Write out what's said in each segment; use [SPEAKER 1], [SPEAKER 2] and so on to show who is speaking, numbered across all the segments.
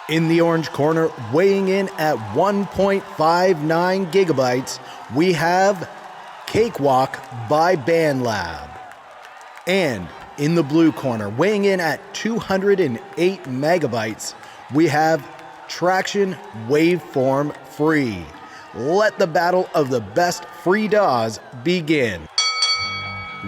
[SPEAKER 1] In the orange corner, weighing in at 1.59 gigabytes, we have Cakewalk by Bandlab. And in the blue corner, weighing in at 208 megabytes, we have Tracktion Waveform Free. Let the battle of the best free DAWs begin.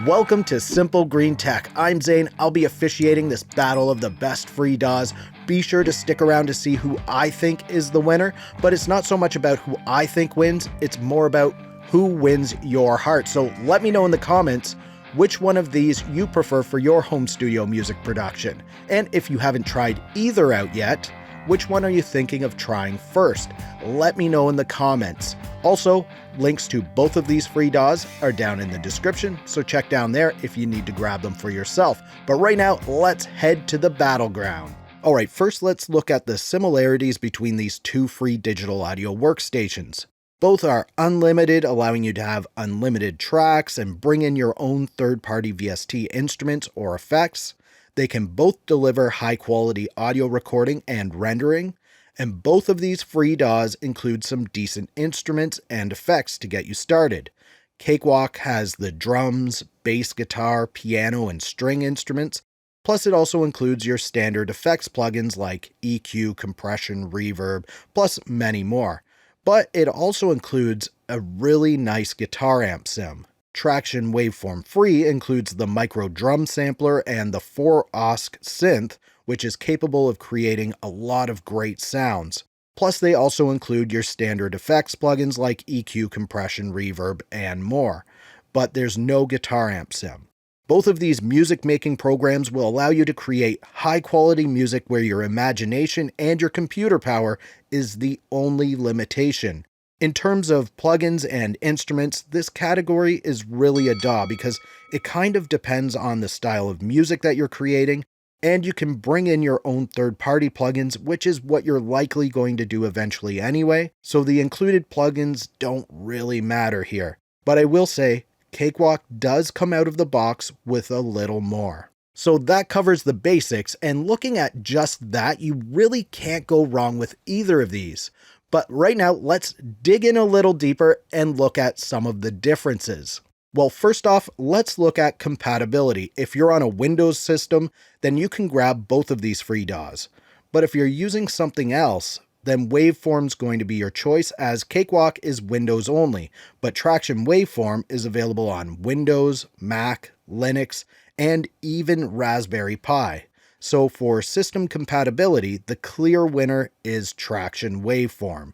[SPEAKER 1] Welcome to Simple Green Tech. I'm Zane. I'll be officiating this battle of the best free DAWs. Be sure to stick around to see who I think is the winner, but it's not so much about who I think wins, it's more about who wins your heart. So let me know in the comments which one of these you prefer for your home studio music production. And if you haven't tried either out yet, which one are you thinking of trying first? Let me know in the comments. Also, links to both of these free DAWs are down in the description, so check down there if you need to grab them for yourself. But right now, let's head to the battleground. Alright, first let's look at the similarities between these two free digital audio workstations. Both are unlimited, allowing you to have unlimited tracks and bring in your own third-party VST instruments or effects. They can both deliver high-quality audio recording and rendering, and both of these free DAWs include some decent instruments and effects to get you started. Cakewalk has the drums, bass guitar, piano, and string instruments, plus it also includes your standard effects plugins like EQ, compression, reverb, plus many more. But it also includes a really nice guitar amp sim. Tracktion Waveform Free includes the micro drum sampler and the 4-OSC synth, which is capable of creating a lot of great sounds. Plus they also include your standard effects plugins like EQ, compression, reverb, and more. But there's no guitar amp sim. Both of these music making programs will allow you to create high quality music where your imagination and your computer power is the only limitation. In terms of plugins and instruments, this category is really a DAW because it kind of depends on the style of music that you're creating, and you can bring in your own third-party plugins, which is what you're likely going to do eventually anyway, so the included plugins don't really matter here. But I will say, Cakewalk does come out of the box with a little more. So that covers the basics, and looking at just that, you really can't go wrong with either of these. But right now, let's dig in a little deeper and look at some of the differences. Well, first off, let's look at compatibility. If you're on a Windows system, then you can grab both of these free DAWs. But if you're using something else, then Waveform's going to be your choice, as Cakewalk is Windows only, but Tracktion Waveform is available on Windows, Mac, Linux, and even Raspberry Pi. So for system compatibility, the clear winner is Tracktion Waveform.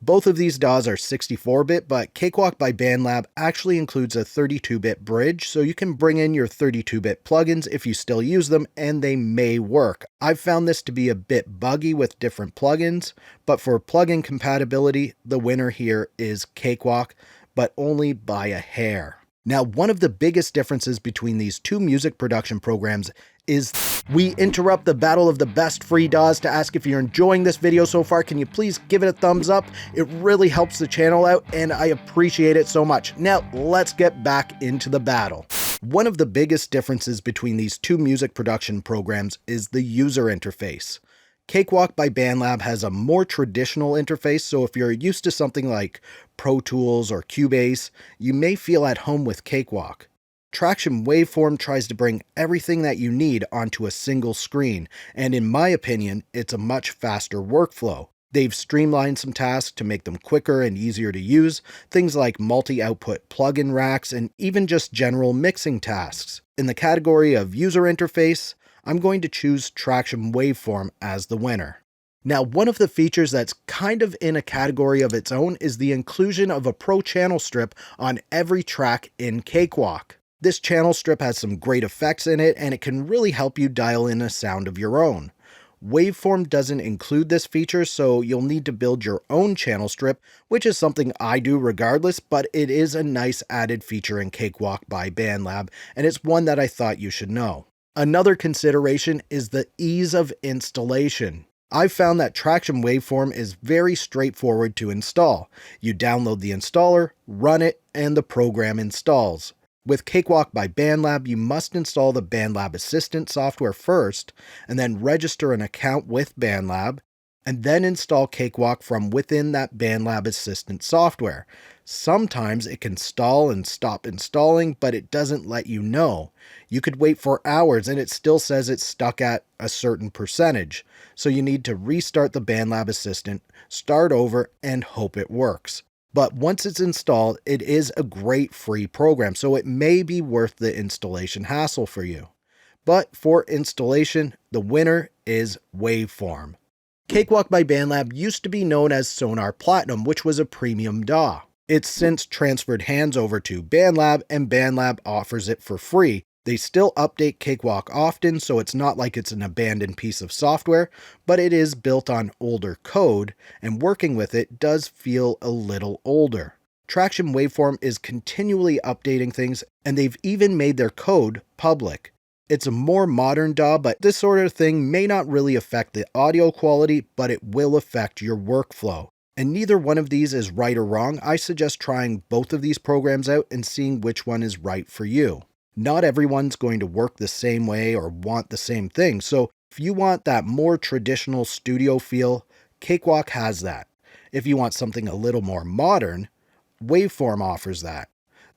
[SPEAKER 1] Both of these DAWs are 64-bit, but Cakewalk by Bandlab actually includes a 32-bit bridge, so you can bring in your 32-bit plugins if you still use them, and they may work. I've found this to be a bit buggy with different plugins, but for plugin compatibility, the winner here is Cakewalk, but only by a hair. Now, one of the biggest differences between these two music production programs is we interrupt the battle of the best free DAWs to ask if you're enjoying this video so far. Can you please give it a thumbs up? It really helps the channel out, and I appreciate it so much. Now, let's get back into the battle. One of the biggest differences between these two music production programs is the user interface. Cakewalk by Bandlab has a more traditional interface, so if you're used to something like Pro Tools or Cubase, you may feel at home with Cakewalk. Tracktion Waveform tries to bring everything that you need onto a single screen, and in my opinion, it's a much faster workflow. They've streamlined some tasks to make them quicker and easier to use, things like multi-output plugin racks and even just general mixing tasks. In the category of user interface, I'm going to choose Tracktion Waveform as the winner. Now, one of the features that's kind of in a category of its own is the inclusion of a Pro channel strip on every track in Cakewalk. This channel strip has some great effects in it, and it can really help you dial in a sound of your own. Waveform doesn't include this feature, so you'll need to build your own channel strip, which is something I do regardless, but it is a nice added feature in Cakewalk by Bandlab, and it's one that I thought you should know. Another consideration is the ease of installation. I've found that Tracktion Waveform is very straightforward to install. You download the installer, run it, and the program installs. With Cakewalk by Bandlab, you must install the Bandlab Assistant software first, and then register an account with Bandlab. and then install Cakewalk from within that Bandlab Assistant software. Sometimes it can stall and stop installing, but it doesn't let you know. You could wait for hours and it still says it's stuck at a certain percentage. So you need to restart the Bandlab Assistant, start over, and hope it works. But once it's installed, it is a great free program, so it may be worth the installation hassle for you. But for installation, the winner is Waveform. Cakewalk by Bandlab used to be known as Sonar Platinum, which was a premium DAW. It's since transferred hands over to Bandlab, and Bandlab offers it for free. They still update Cakewalk often, so it's not like it's an abandoned piece of software, but it is built on older code, and working with it does feel a little older. Tracktion Waveform is continually updating things, and they've even made their code public. It's a more modern DAW, but this sort of thing may not really affect the audio quality, but it will affect your workflow. And neither one of these is right or wrong. I suggest trying both of these programs out and seeing which one is right for you. Not everyone's going to work the same way or want the same thing, so if you want that more traditional studio feel, Cakewalk has that. If you want something a little more modern, Waveform offers that.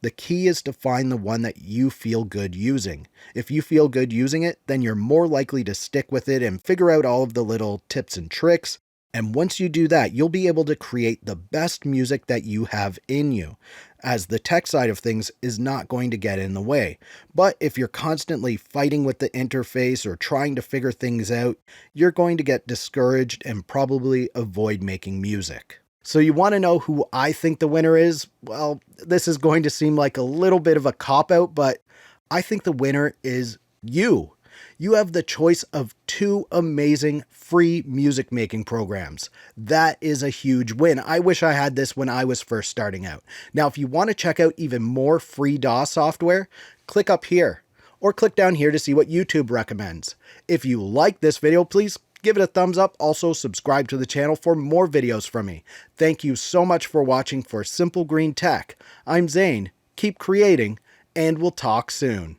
[SPEAKER 1] The key is to find the one that you feel good using. If you feel good using it, then you're more likely to stick with it and figure out all of the little tips and tricks. And once you do that, you'll be able to create the best music that you have in you, as the tech side of things is not going to get in the way. But if you're constantly fighting with the interface or trying to figure things out, you're going to get discouraged and probably avoid making music. So you want to know who I think the winner is? Well, this is going to seem like a little bit of a cop-out, but I think the winner is you. You have the choice of two amazing free music making programs. That is a huge win. I wish I had this when I was first starting out. Now, if you want to check out even more free DAW software, click up here or click down here to see what YouTube recommends. If you like this video, please give it a thumbs up. Also, subscribe to the channel for more videos from me. Thank you so much for watching for Simple Green Tech. I'm Zane. Keep creating, and we'll talk soon.